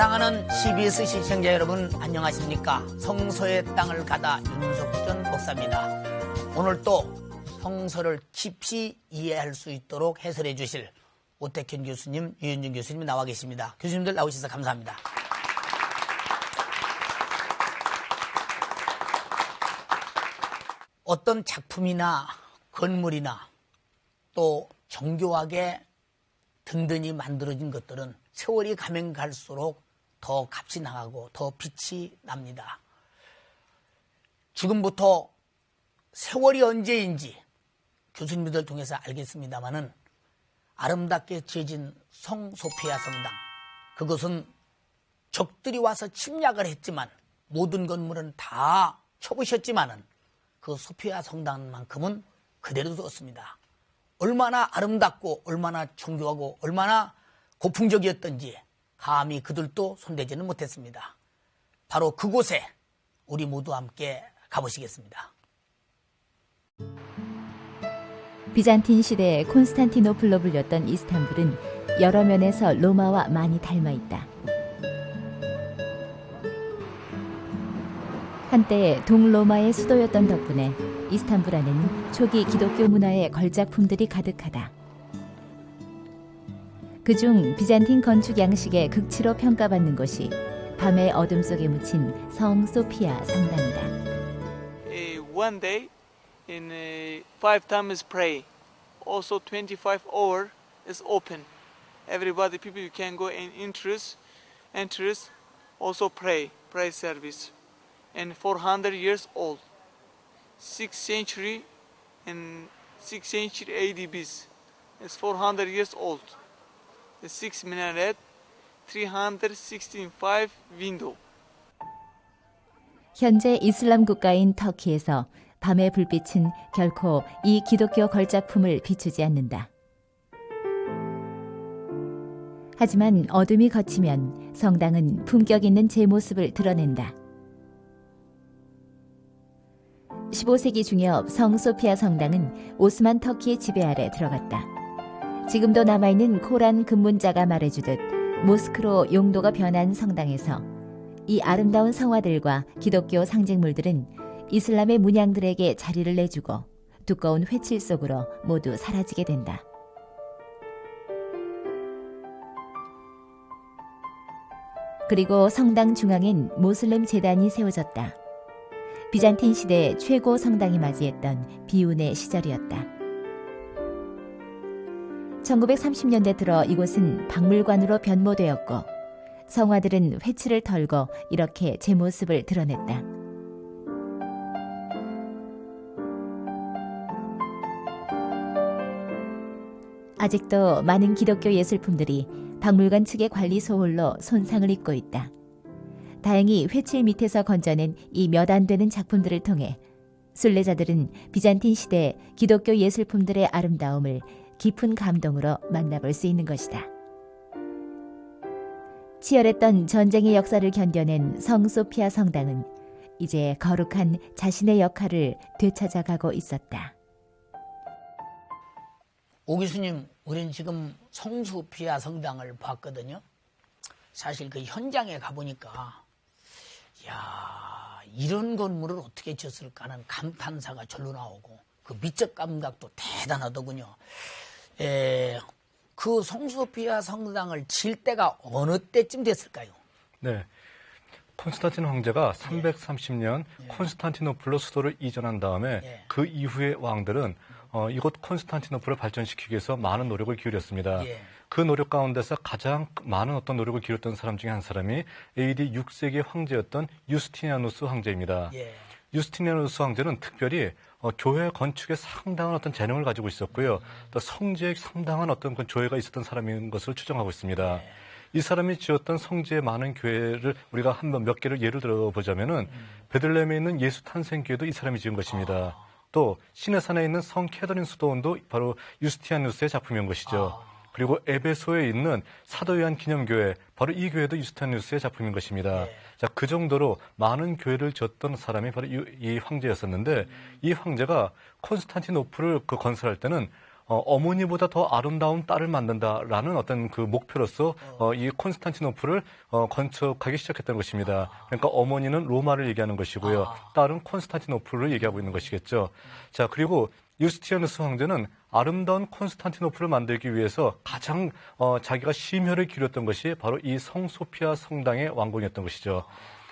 사랑하는 CBS 시청자 여러분 안녕하십니까? 성서의 땅을 가다 윤석전 목사입니다. 오늘 또 성서를 깊이 이해할 수 있도록 해설해 주실 오택현 교수님, 유현준 교수님이 나와 계십니다. 교수님들 나오셔서 감사합니다. 어떤 작품이나 건물이나 또 정교하게 든든히 만들어진 것들은 세월이 가면 갈수록 더 값이 나가고 더 빛이 납니다. 지금부터 세월이 언제인지 교수님들 통해서 알겠습니다마는 아름답게 지어진 성 소피아 성당, 그것은 적들이 와서 침략을 했지만 모든 건물은 다 쳐부셨지만은 그 소피아 성당만큼은 그대로 두었습니다. 얼마나 아름답고 얼마나 정교하고 얼마나 고풍적이었던지 감히 그들도 손대지는 못했습니다. 바로 그곳에 우리 모두 함께 가보시겠습니다. 비잔틴 시대의 콘스탄티노플로 불렸던 이스탄불은 여러 면에서 로마와 많이 닮아 있다. 한때 동로마의 수도였던 덕분에 이스탄불 안에는 초기 기독교 문화의 걸작품들이 가득하다. 그중 비잔틴 건축 양식의 극치로 평가받는 것이 밤의 어둠 속에 묻힌 성 소피아 성당이다. One day in 5 times pray. Also 25 hour is open. Everybody, people you can go and enters, also pray service. And 400 years old. 6th century and 6th century ADBs. It's 400 years old. The 6 minaret, 365 window. 현재 이슬람 국가인 터키에서 밤의 불빛은 결코 이 기독교 걸작품을 비추지 않는다. 하지만 어둠이 걷히면 성당은 품격 있는 제 모습을 드러낸다. 15세기 중엽 성 소피아 성당은 오스만 터키의 지배 아래 들어갔다. 지금도 남아있는 코란 금문자가 말해주듯 모스크로 용도가 변한 성당에서 이 아름다운 성화들과 기독교 상징물들은 이슬람의 문양들에게 자리를 내주고 두꺼운 회칠 속으로 모두 사라지게 된다. 그리고 성당 중앙엔 모슬렘 제단이 세워졌다. 비잔틴 시대 최고 성당이 맞이했던 비운의 시절이었다. 1930년대 들어 이곳은 박물관으로 변모되었고 성화들은 회칠을 털고 이렇게 제 모습을 드러냈다. 아직도 많은 기독교 예술품들이 박물관 측의 관리 소홀로 손상을 입고 있다. 다행히 회칠 밑에서 건져낸 이 몇 안 되는 작품들을 통해 순례자들은 비잔틴 시대 기독교 예술품들의 아름다움을 깊은 감동으로 만나볼 수 있는 것이다. 치열했던 전쟁의 역사를 견뎌낸 성 소피아 성당은 이제 거룩한 자신의 역할을 되찾아가고 있었다. 오 교수님, 우리는 지금 성 소피아 성당을 봤거든요. 사실 그 현장에 가보니까 이런 건물을 어떻게 지었을까 하는 감탄사가 절로 나오고 그 미적 감각도 대단하더군요. 그 성소피아 성당을 지을 때가 어느 때쯤 됐을까요? 네, 콘스탄틴 황제가 330년 콘스탄티노플로 수도를 이전한 다음에 그 이후의 왕들은 이곳 콘스탄티노플을 발전시키기 위해서 많은 노력을 기울였습니다. 그 노력 가운데서 가장 많은 어떤 노력을 기울였던 사람 중에 한 사람이 AD 6세기의 황제였던 유스티니아누스 황제입니다. 유스티니아누스 황제는 특별히 교회 건축에 상당한 어떤 재능을 가지고 있었고요. 또 성지에 상당한 어떤 그 조예가 있었던 사람인 것으로 추정하고 있습니다. 이 사람이 지었던 성지의 많은 교회를 우리가 한번 몇 개를 예를 들어보자면은 베들레헴에 있는 예수 탄생교회도 이 사람이 지은 것입니다. 또 시내산에 있는 성 캐더린 수도원도 바로 유스티니아누스의 작품인 것이죠. 그리고 에베소에 있는 사도 요한 기념교회, 바로 이 교회도 유스티니아누스의 작품인 것입니다. 자, 그 정도로 많은 교회를 지었던 사람이 바로 이 황제였었는데 이 황제가 콘스탄티노플을 건설할 때는 어머니보다 더 아름다운 딸을 만든다라는 어떤 그 목표로서 이 콘스탄티노플을 건축하기 시작했던 것입니다. 그러니까 어머니는 로마를 얘기하는 것이고요. 딸은 콘스탄티노플을 얘기하고 있는 것이겠죠. 자, 그리고 유스티아누스 황제는 아름다운 콘스탄티노플을 만들기 위해서 가장 자기가 심혈을 기울였던 것이 바로 이 성소피아 성당의 완공이었던 것이죠.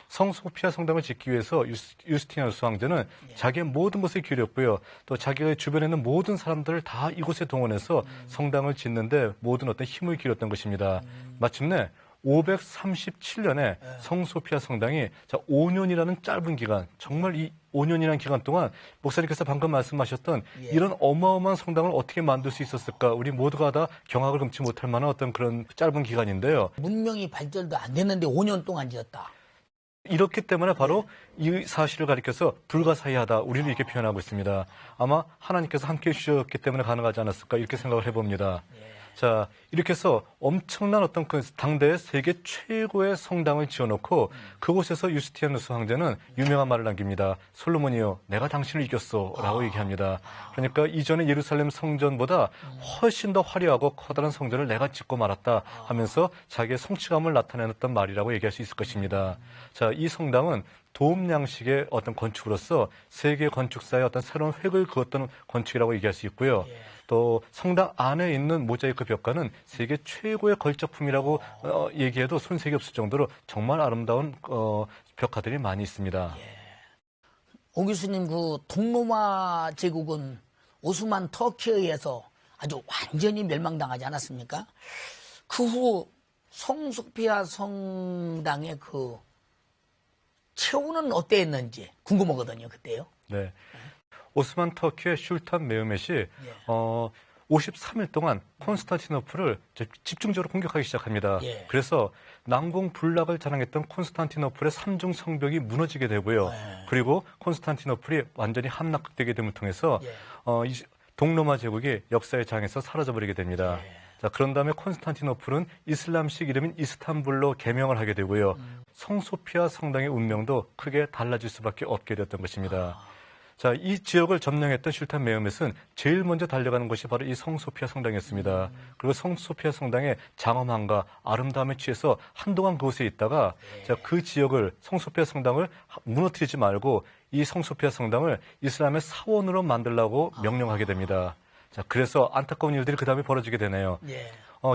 성소피아 성당을 짓기 위해서 유스티아누스 황제는 자기의 모든 것을 기울였고요. 또 자기의 주변에 있는 모든 사람들을 다 이곳에 동원해서 성당을 짓는데 모든 어떤 힘을 기울였던 것입니다. 마침내 537년에 성소피아 성당이 5년이라는 짧은 기간, 정말 이 5년이라는 기간 동안 목사님께서 방금 말씀하셨던 이런 어마어마한 성당을 어떻게 만들 수 있었을까? 우리 모두가 다 경악을 금치 못할 만한 어떤 그런 짧은 기간인데요. 문명이 발전도 안 됐는데 5년 동안 지었다. 이렇기 때문에 바로 이 사실을 가리켜서 불가사의하다, 우리는 이렇게 표현하고 있습니다. 아마 하나님께서 함께해 주셨기 때문에 가능하지 않았을까, 이렇게 생각을 해봅니다. 자, 이렇게 해서 엄청난 어떤 그 당대의 세계 최고의 성당을 지어놓고 그곳에서 유스티아누스 황제는 유명한 말을 남깁니다. 솔로몬이요, 내가 당신을 이겼어 라고 얘기합니다. 그러니까 이전의 예루살렘 성전보다 훨씬 더 화려하고 커다란 성전을 내가 짓고 말았다 하면서 자기의 성취감을 나타내놨던 말이라고 얘기할 수 있을 것입니다. 자, 이 성당은 도움 양식의 어떤 건축으로서 세계 건축사의 어떤 새로운 획을 그었던 건축이라고 얘기할 수 있고요. 또 성당 안에 있는 모자이크 벽화는 세계 최고의 걸작품이라고 얘기해도 손색이 없을 정도로 정말 아름다운 벽화들이 많이 있습니다. 오 교수님, 그 동로마 제국은 오스만 터키에 의해서 아주 완전히 멸망당하지 않았습니까? 그 후 성소피아 성당의 그 체온은 어땠는지 궁금하거든요, 그때요. 네. 오스만 터키의 슐탄 메흐멧이 53일 동안 콘스탄티노플을 집중적으로 공격하기 시작합니다. 그래서 난공불락을 자랑했던 콘스탄티노플의 3중 성벽이 무너지게 되고요. 그리고 콘스탄티노플이 완전히 함락되게 됨을 통해서 동로마 제국이 역사의 장에서 사라져버리게 됩니다. 자, 그런 다음에 콘스탄티노플은 이슬람식 이름인 이스탄불로 개명을 하게 되고요. 성소피아 성당의 운명도 크게 달라질 수밖에 없게 되었던 것입니다. 자, 이 지역을 점령했던 슐탄 메흐멧은 제일 먼저 달려가는 것이 바로 이 성소피아 성당이었습니다. 그리고 성소피아 성당의 장엄함과 아름다움에 취해서 한동안 그곳에 있다가 자, 그 지역을 성소피아 성당을 무너뜨리지 말고 이 성소피아 성당을 이슬람의 사원으로 만들라고 명령하게 됩니다. 자, 그래서 안타까운 일들이 그 다음에 벌어지게 되네요.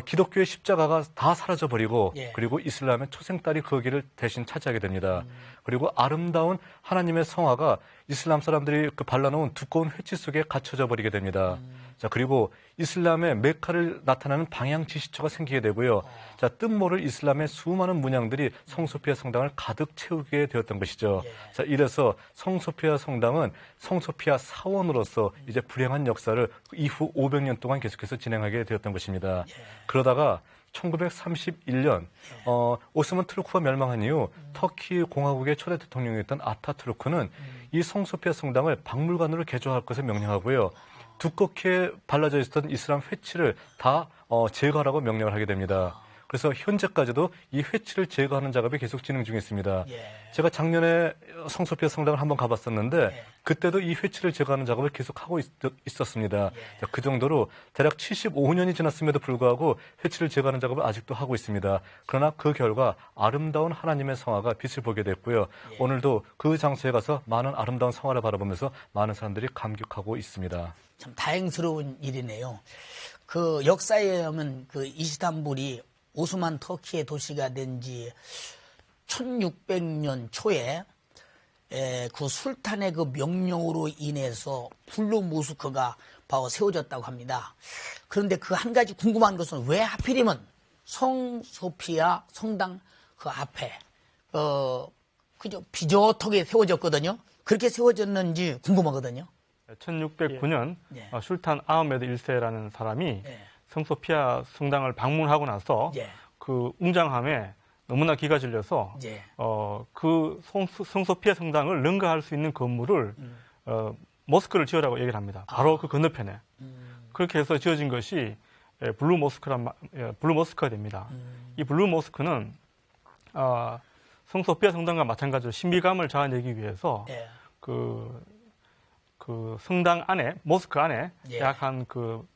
기독교의 십자가가 다 사라져버리고 그리고 이슬람의 초생딸이 그 길을 대신 차지하게 됩니다. 그리고 아름다운 하나님의 성화가 이슬람 사람들이 그 발라놓은 두꺼운 회치 속에 갇혀져 버리게 됩니다. 자, 그리고 이슬람의 메카를 나타나는 방향 지시처가 생기게 되고요. 자, 뜻모를 이슬람의 수많은 문양들이 성소피아 성당을 가득 채우게 되었던 것이죠. 자, 이래서 성소피아 성당은 성소피아 사원으로서 이제 불행한 역사를 이후 500년 동안 계속해서 진행하게 되었던 것입니다. 그러다가 1931년 오스만 투르크가 멸망한 이후 터키 공화국의 초대 대통령이었던 아타투르크는 이 성소피아 성당을 박물관으로 개조할 것을 명령하고요. 두껍게 발라져 있었던 이슬람 회치를 다 제거하라고 명령을 하게 됩니다. 그래서 현재까지도 이 회치를 제거하는 작업이 계속 진행 중에 있습니다. 제가 작년에 성소피아 성당을 한번 가봤었는데 그때도 이 회치를 제거하는 작업을 계속하고 있었습니다. 그 정도로 대략 75년이 지났음에도 불구하고 회치를 제거하는 작업을 아직도 하고 있습니다. 그러나 그 결과 아름다운 하나님의 성화가 빛을 보게 됐고요. 오늘도 그 장소에 가서 많은 아름다운 성화를 바라보면서 많은 사람들이 감격하고 있습니다. 참 다행스러운 일이네요. 그 역사에 의하면 그 이스탄불이 오스만 터키의 도시가 된 지 1600년 초에 그 술탄의 그 명령으로 인해서 블루 모스크가 바로 세워졌다고 합니다. 그런데 그 한 가지 궁금한 것은 왜 하필이면 성소피아 성당 그 앞에 그저 비젓하게 세워졌거든요. 그렇게 세워졌는지 궁금하거든요. 1609년 슐탄 아흐메드 1세라는 사람이 성소피아 성당을 방문하고 나서 그 웅장함에 너무나 기가 질려서 그 성소피아 성당을 능가할 수 있는 건물을 모스크를 지으라고 얘기를 합니다. 바로 그 건너편에. 그렇게 해서 지어진 것이 블루 모스크가 됩니다. 이 블루 모스크는 성소피아 성당과 마찬가지로 신비감을 자아내기 위해서 그 성당 안에, 모스크 안에 약 한 그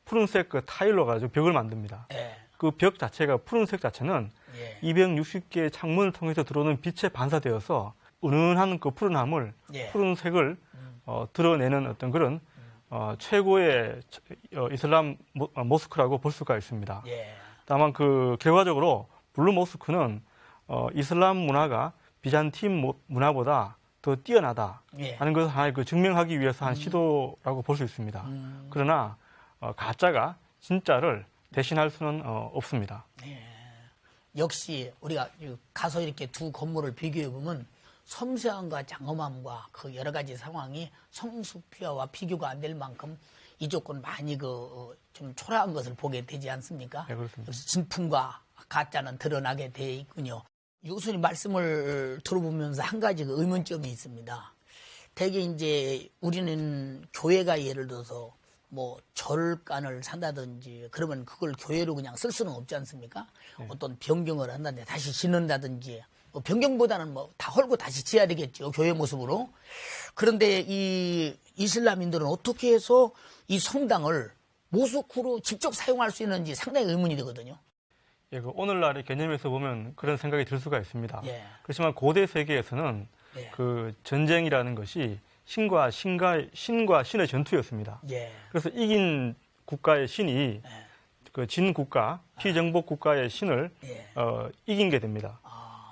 푸른색 그 타일로 가지고 벽을 만듭니다. 예. 그 벽 자체가 푸른색 자체는 예. 260개의 창문을 통해서 들어오는 빛에 반사되어서 은은한 그 푸른함을 예. 푸른색을 드러내는 어떤 그런 최고의 이슬람 모스크라고 볼 수가 있습니다. 예. 다만 그 결과적으로 블루 모스크는 이슬람 문화가 비잔틴 문화보다 더 뛰어나다 예. 하는 것을 하나의 그 증명하기 위해서 한 시도라고 볼 수 있습니다. 그러나 가짜가 진짜를 대신할 수는 없습니다. 예. 역시 우리가 가서 이렇게 두 건물을 비교해 보면 섬세함과 장엄함과 그 여러 가지 상황이 성수피아와 비교가 안 될 만큼 이쪽은 많이 좀 초라한 것을 보게 되지 않습니까? 네, 그렇습니다. 진품과 가짜는 드러나게 돼 있군요. 교수님 말씀을 들어보면서 한 가지 그 의문점이 있습니다. 대개 이제 우리는 교회가 예를 들어서 뭐 절간을 산다든지 그러면 그걸 교회로 그냥 쓸 수는 없지 않습니까? 네. 어떤 변경을 한다든지 다시 짓는다든지 뭐 변경보다는 뭐 다 헐고 다시 지어야 되겠죠. 교회 모습으로. 그런데 이 이슬람인들은 어떻게 해서 이 성당을 모스크로 직접 사용할 수 있는지 상당히 의문이 되거든요. 예, 그 오늘날의 개념에서 보면 그런 생각이 들 수가 있습니다. 예. 그렇지만 고대 세계에서는 예. 그 전쟁이라는 것이 신과 신의 전투였습니다. 예. 그래서 이긴 국가의 신이 그 진 국가, 피정복 국가의 신을 예. 이긴 게 됩니다.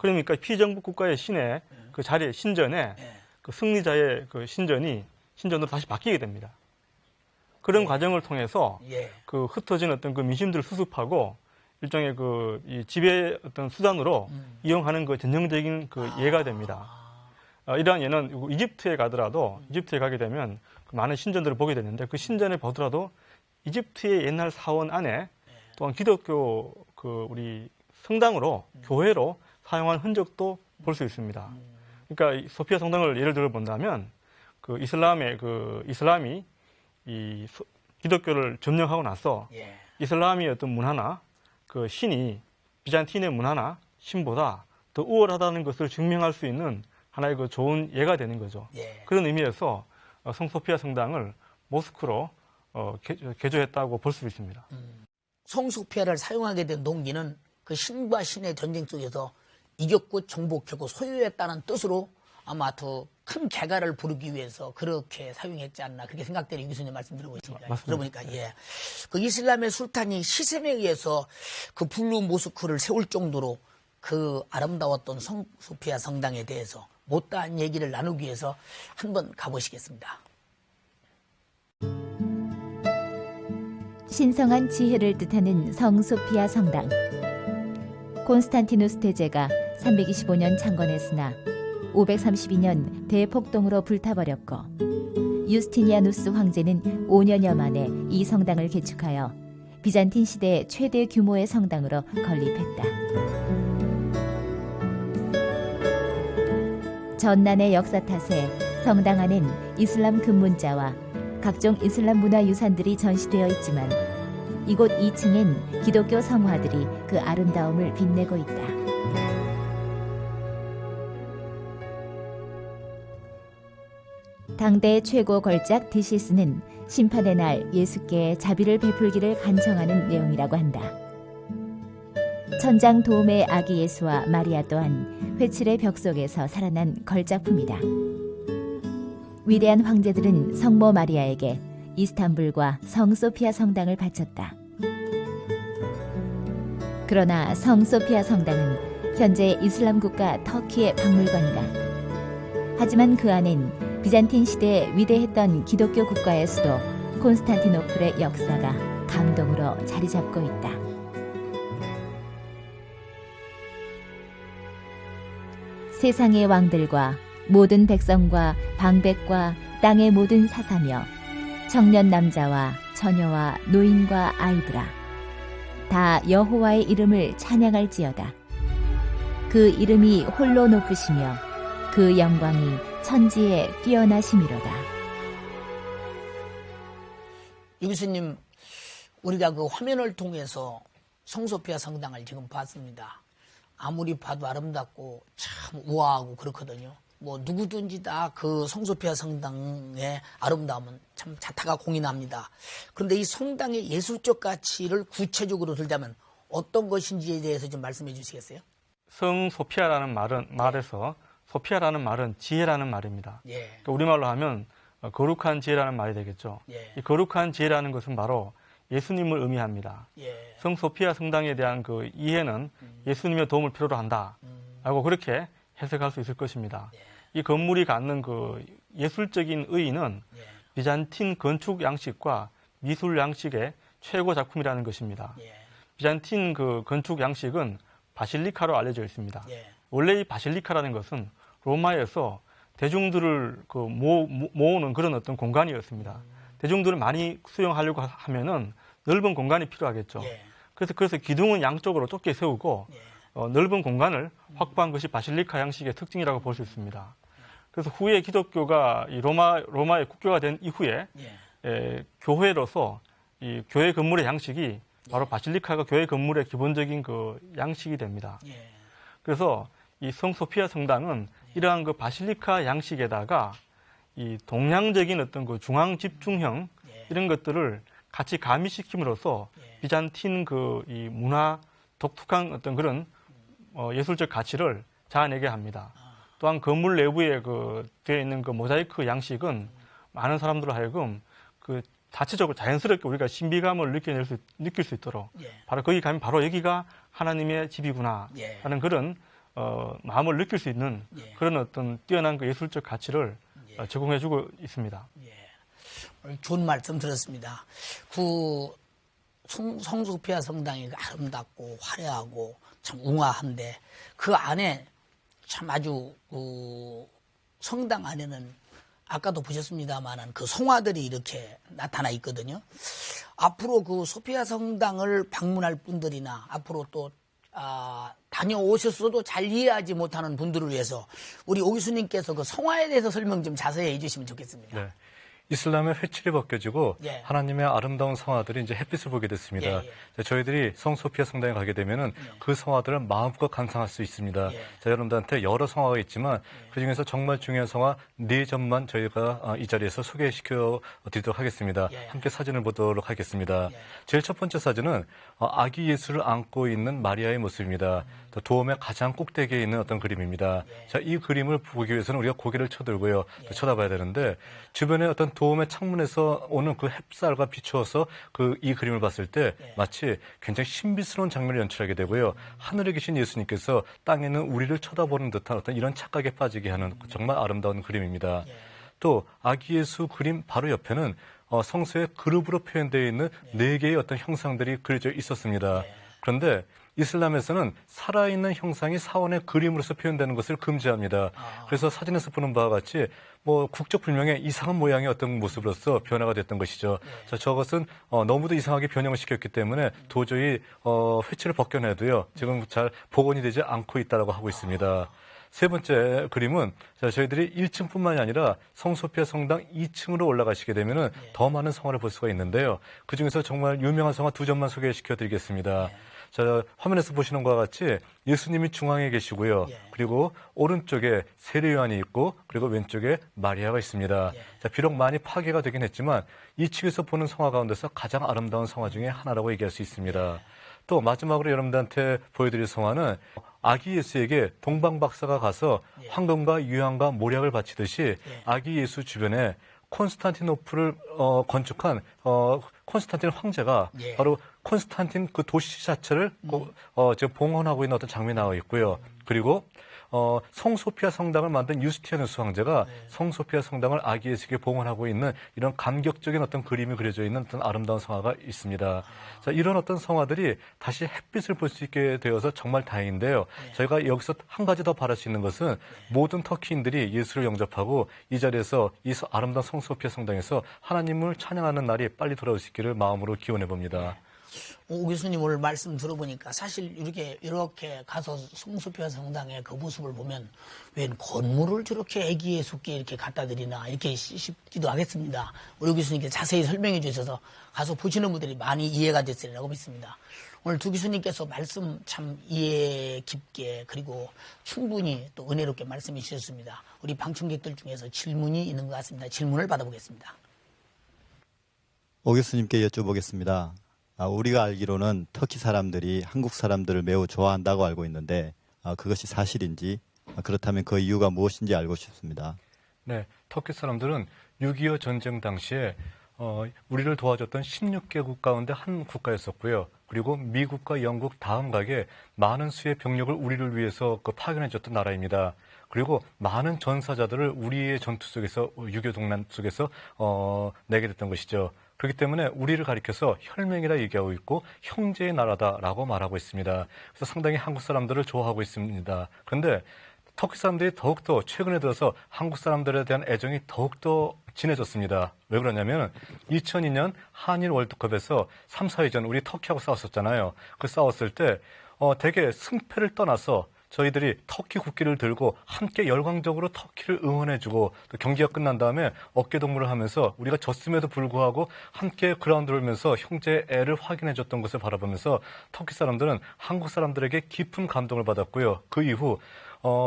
그러니까 피정복 국가의 신의 그 자리에 신전에 그 승리자의 그 신전으로 다시 바뀌게 됩니다. 그런 과정을 통해서 예. 그 흩어진 어떤 그 민심들을 수습하고 일종의 이 지배 어떤 수단으로 이용하는 그 전형적인 그 예가 됩니다. 이러한 예는 이집트에 가게 되면 그 많은 신전들을 보게 되는데 그 신전에 보더라도 이집트의 옛날 사원 안에 또한 기독교 그 우리 성당으로 교회로 사용한 흔적도 볼 수 있습니다. 그러니까 이 소피아 성당을 예를 들어 본다면 그 이슬람이 이 기독교를 점령하고 나서 예. 이슬람의 어떤 문화나 그 신이 비잔틴의 문화나 신보다 더 우월하다는 것을 증명할 수 있는 하나의 그 좋은 예가 되는 거죠. 예. 그런 의미에서 성소피아 성당을 모스크로 개조했다고 볼 수 있습니다. 성소피아를 사용하게 된 동기는 그 신과 신의 전쟁 속에서 이겼고 정복했고 소유했다는 뜻으로 아마 더 큰 개가를 부르기 위해서 그렇게 사용했지 않나 그렇게 생각되는 교수님 말씀 들어보니까 예, 그 이슬람의 술탄이 시샘에 의해서 그 블루 모스크를 세울 정도로 그 아름다웠던 성소피아 성당에 대해서 못다한 얘기를 나누기 위해서 한번 가보시겠습니다. 신성한 지혜를 뜻하는 성소피아 성당. 콘스탄티누스 대제가 325년 창건했으나 532년 대폭동으로 불타버렸고 유스티니아누스 황제는 5년여 만에 이 성당을 개축하여 비잔틴 시대 최대 규모의 성당으로 건립했다. 전난의 역사 탓에 성당 안엔 이슬람 금문자와 각종 이슬람 문화 유산들이 전시되어 있지만 이곳 2층엔 기독교 성화들이 그 아름다움을 빛내고 있다. 당대 최고 걸작 드시스는 심판의 날 예수께 자비를 베풀기를 간청하는 내용이라고 한다. 천장 도움의 아기 예수와 마리아 또한 회칠의 벽 속에서 살아난 걸작품이다. 위대한 황제들은 성모 마리아에게 이스탄불과 성소피아 성당을 바쳤다. 그러나 성소피아 성당은 현재 이슬람 국가 터키의 박물관이다. 하지만 그 안엔 비잔틴 시대에 위대했던 기독교 국가의 수도 콘스탄티노플의 역사가 감동으로 자리 잡고 있다. 세상의 왕들과 모든 백성과 방백과 땅의 모든 사사며 청년 남자와 처녀와 노인과 아이들아 다 여호와의 이름을 찬양할지어다. 그 이름이 홀로 높으시며 그 영광이 천지에 뛰어나심이로다. 유 교수님, 우리가 그 화면을 통해서 성소피아 성당을 지금 봤습니다. 아무리 봐도 아름답고 참 우아하고 그렇거든요. 뭐 누구든지 다 그 성소피아 성당의 아름다움은 참 자타가 공인합니다. 그런데 이 성당의 예술적 가치를 구체적으로 들자면 어떤 것인지에 대해서 좀 말씀해 주시겠어요? 성소피아라는 말에서 소피아라는 말은 지혜라는 말입니다. 예. 그러니까 우리말로 하면 거룩한 지혜라는 말이 되겠죠. 예. 이 거룩한 지혜라는 것은 바로 예수님을 의미합니다. 예. 성소피아 성당에 대한 그 이해는 예수님의 도움을 필요로 한다라고 그렇게 해석할 수 있을 것입니다. 예. 이 건물이 갖는 그 예술적인 의의는 예. 비잔틴 건축 양식과 미술 양식의 최고 작품이라는 것입니다. 예. 비잔틴 그 건축 양식은 바실리카로 알려져 있습니다. 예. 원래 이 바실리카라는 것은 로마에서 대중들을 그 모으는 그런 어떤 공간이었습니다. 대중들을 많이 수용하려고 하면은 넓은 공간이 필요하겠죠. 예. 그래서 기둥은 양쪽으로 좁게 세우고 예. 넓은 공간을 확보한 것이 바실리카 양식의 특징이라고 볼 수 있습니다. 그래서 후에 기독교가 이 로마의 국교가 된 이후에 예. 교회로서 이 교회 건물의 양식이 바로 바실리카가 교회 건물의 기본적인 그 양식이 됩니다. 예. 그래서 이 성소피아 성당은 이러한 그 바실리카 양식에다가 이 동양적인 어떤 그 중앙 집중형 이런 것들을 같이 가미시킴으로써 비잔틴 그 이 문화 독특한 어떤 그런 예술적 가치를 자아내게 합니다. 또한 건물 내부에 그 되어 있는 그 모자이크 양식은 많은 사람들로 하여금 그 자체적으로 자연스럽게 우리가 신비감을 느낄 수 있도록 바로 거기 가면 바로 여기가 하나님의 집이구나 하는 그런 마음을 느낄 수 있는 그런 어떤 뛰어난 그 예술적 가치를 제공해주고 있습니다. 좋은 말씀 들었습니다. 그 성소피아 성당이 아름답고 화려하고 참 웅화한데 그 안에 참 아주 그 성당 안에는 아까도 보셨습니다만은 그 성화들이 이렇게 나타나 있거든요. 앞으로 그 소피아 성당을 방문할 분들이나 앞으로 또 다녀오셨어도 잘 이해하지 못하는 분들을 위해서 우리 오 교수님께서 그 성화에 대해서 설명 좀 자세히 해주시면 좋겠습니다. 네. 이슬람의 회칠이 벗겨지고 예. 하나님의 아름다운 성화들이 이제 햇빛을 보게 됐습니다. 저희들이 성소피아 성당에 가게 되면은 그 성화들을 마음껏 감상할 수 있습니다. 자, 여러분들한테 여러 성화가 있지만 그 중에서 정말 중요한 성화 4점만 저희가 이 자리에서 소개시켜 드리도록 하겠습니다. 함께 사진을 보도록 하겠습니다. 제일 첫 번째 사진은 아기 예수를 안고 있는 마리아의 모습입니다. 또 도움의 가장 꼭대기에 있는 어떤 그림입니다. 자, 이 그림을 보기 위해서는 우리가 고개를 쳐들고요. 쳐다봐야 되는데 주변에 어떤 도움의 창문에서 오는 그 햇살과 비추어서 이 그림을 봤을 때 마치 굉장히 신비스러운 장면을 연출하게 되고요. 하늘에 계신 예수님께서 땅에 있는 우리를 쳐다보는 듯한 어떤 이런 착각에 빠지게 하는 정말 아름다운 그림입니다. 또 아기 예수 그림 바로 옆에는 성서의 그룹으로 표현되어 있는 4개의 어떤 형상들이 그려져 있었습니다. 그런데 이슬람에서는 살아있는 형상이 사원의 그림으로서 표현되는 것을 금지합니다. 그래서 사진에서 보는 바와 같이 국적 불명의 이상한 모양의 어떤 모습으로서 변화가 됐던 것이죠. 자, 저것은 너무도 이상하게 변형을 시켰기 때문에 도저히 회치를 벗겨내도요. 지금 잘 복원이 되지 않고 있다고 하고 있습니다. 세 번째 그림은 저희들이 1층뿐만이 아니라 성소피아 성당 2층으로 올라가시게 되면은 더 많은 성화를 볼 수가 있는데요. 그 중에서 정말 유명한 성화 2점만 소개시켜 드리겠습니다. 자, 화면에서 보시는 것과 같이 예수님이 중앙에 계시고요. 그리고 오른쪽에 세례 요한이 있고 그리고 왼쪽에 마리아가 있습니다. 자, 비록 많이 파괴가 되긴 했지만 이 측에서 보는 성화 가운데서 가장 아름다운 성화 중에 하나라고 얘기할 수 있습니다. 또 마지막으로 여러분들한테 보여드릴 성화는 아기 예수에게 동방박사가 가서 황금과 유황과 모략을 바치듯이 아기 예수 주변에 콘스탄티노플을 건축한 콘스탄틴 황제가 바로 콘스탄틴 그 도시 자체를 지금 봉헌하고 있는 어떤 장면이 나와 있고요. 그리고 성소피아 성당을 만든 유스티아누스 황제가 성소피아 성당을 아기 예수에게 봉헌하고 있는 이런 감격적인 어떤 그림이 그려져 있는 어떤 아름다운 성화가 있습니다. 자, 이런 어떤 성화들이 다시 햇빛을 볼 수 있게 되어서 정말 다행인데요. 저희가 여기서 한 가지 더 바랄 수 있는 것은 모든 터키인들이 예수를 영접하고 이 자리에서 이 아름다운 성소피아 성당에서 하나님을 찬양하는 날이 빨리 돌아올 수 있기를 마음으로 기원해 봅니다. 오 교수님 오늘 말씀 들어보니까 사실 이렇게 가서 성소피아 성당의 그 모습을 보면 웬 건물을 저렇게 애기예수께 이렇게 갖다 드리나 이렇게 싶기도 하겠습니다. 우리 교수님께 자세히 설명해 주셔서 가서 보시는 분들이 많이 이해가 됐으리라고 믿습니다. 오늘 두 교수님께서 말씀 참 이해 깊게 그리고 충분히 또 은혜롭게 말씀해 주셨습니다. 우리 방청객들 중에서 질문이 있는 것 같습니다. 질문을 받아보겠습니다. 오 교수님께 여쭤보겠습니다. 우리가 알기로는 터키 사람들이 한국 사람들을 매우 좋아한다고 알고 있는데 그것이 사실인지 그렇다면 그 이유가 무엇인지 알고 싶습니다. 네, 터키 사람들은 6.25 전쟁 당시에 우리를 도와줬던 16개국 가운데 한 국가였었고요. 그리고 미국과 영국 다음 각에 많은 수의 병력을 우리를 위해서 파견해줬던 나라입니다. 그리고 많은 전사자들을 우리의 전투 속에서 6.25 동란 속에서 내게 됐던 것이죠. 그렇기 때문에 우리를 가리켜서 혈맹이라 얘기하고 있고 형제의 나라다라고 말하고 있습니다. 그래서 상당히 한국 사람들을 좋아하고 있습니다. 그런데 터키 사람들이 더욱더 최근에 들어서 한국 사람들에 대한 애정이 더욱더 진해졌습니다. 왜 그러냐면 2002년 한일 월드컵에서 3, 4위전 우리 터키하고 싸웠었잖아요. 그 싸웠을 때 되게 승패를 떠나서 저희들이 터키 국기를 들고 함께 열광적으로 터키를 응원해주고 또 경기가 끝난 다음에 어깨동무를 하면서 우리가 졌음에도 불구하고 함께 그라운드를 오면서 형제의 애를 확인해줬던 것을 바라보면서 터키 사람들은 한국 사람들에게 깊은 감동을 받았고요. 그 이후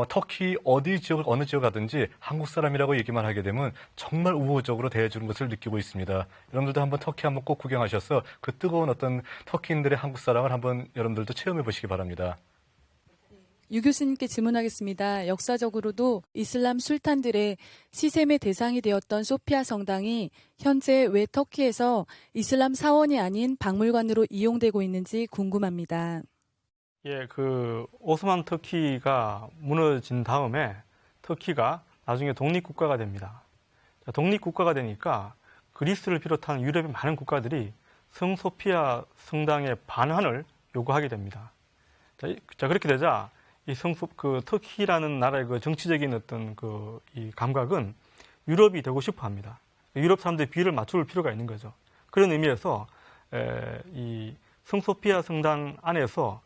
터키 어느 지역 가든지 한국 사람이라고 얘기만 하게 되면 정말 우호적으로 대해주는 것을 느끼고 있습니다. 여러분들도 한번 터키 한번 꼭 구경하셔서 그 뜨거운 어떤 터키인들의 한국 사랑을 한번 여러분들도 체험해 보시기 바랍니다. 유 교수님께 질문하겠습니다. 역사적으로도 이슬람 술탄들의 시샘의 대상이 되었던 소피아 성당이 현재 왜 터키에서 이슬람 사원이 아닌 박물관으로 이용되고 있는지 궁금합니다. 예, 오스만 터키가 무너진 다음에 터키가 나중에 독립국가가 됩니다. 독립국가가 되니까 그리스를 비롯한 유럽의 많은 국가들이 성소피아 성당의 반환을 요구하게 됩니다. 자, 그렇게 되자 터키라는 나라의 정치적인 어떤 이 감각은 유럽이 되고 싶어 합니다. 유럽 사람들의 비율을 맞출 필요가 있는 거죠. 그런 의미에서 이 성소피아 성당 안에서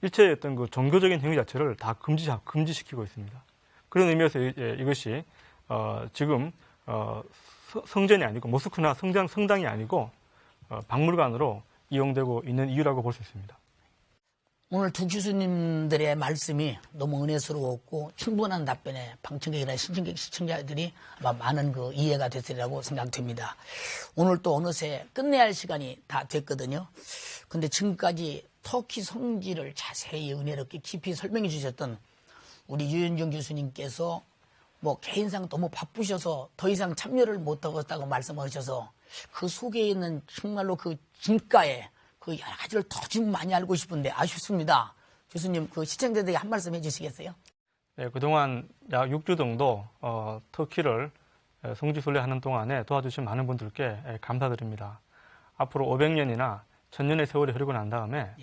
일체의 어떤 종교적인 행위 자체를 다 금지시키고 있습니다. 그런 의미에서 이것이 지금 성전이 아니고 모스크나 성당이 아니고 박물관으로 이용되고 있는 이유라고 볼 수 있습니다. 오늘 두 교수님들의 말씀이 너무 은혜스러웠고 충분한 답변에 방청객이나 시청자들이 아마 많은 이해가 됐으리라고 생각됩니다. 오늘 또 어느새 끝내야 할 시간이 다 됐거든요. 근데 지금까지 터키 성지를 자세히 은혜롭게 깊이 설명해 주셨던 우리 유현정 교수님께서 개인상 너무 바쁘셔서 더 이상 참여를 못하겠다고 말씀하셔서 그 속에 있는 정말로 진가에 여러 가지를 더 좀 많이 알고 싶은데 아쉽습니다. 교수님, 시청자들에게 한 말씀 해주시겠어요? 네, 그동안 약 6주 정도 터키를 성지 순례하는 동안에 도와주신 많은 분들께 감사드립니다. 앞으로 500년이나 1000년의 세월이 흐르고 난 다음에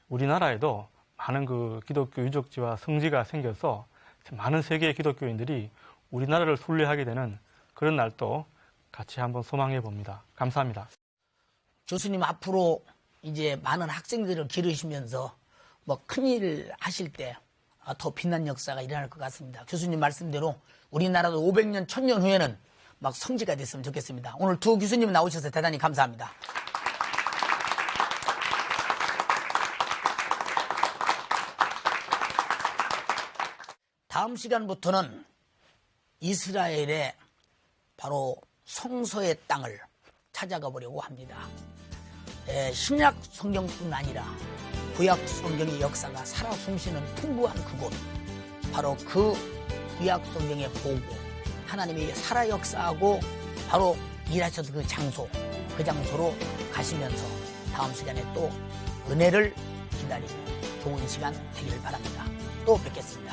우리나라에도 많은 기독교 유적지와 성지가 생겨서 많은 세계의 기독교인들이 우리나라를 순례하게 되는 그런 날도 같이 한번 소망해 봅니다. 감사합니다. 교수님 앞으로 이제 많은 학생들을 기르시면서 큰일 하실 때 더 빛난 역사가 일어날 것 같습니다. 교수님 말씀대로 우리나라도 500년, 1000년 후에는 성지가 됐으면 좋겠습니다. 오늘 두 교수님 나오셔서 대단히 감사합니다. 다음 시간부터는 이스라엘의 바로 성서의 땅을 찾아가 보려고 합니다. 신약 성경뿐 아니라 구약 성경의 역사가 살아 숨쉬는 풍부한 그곳, 바로 그 구약 성경의 보고 하나님이 살아 역사하고 바로 일하셨던 그 장소로 가시면서 다음 시간에 또 은혜를 기다리는 좋은 시간 되기를 바랍니다. 또 뵙겠습니다.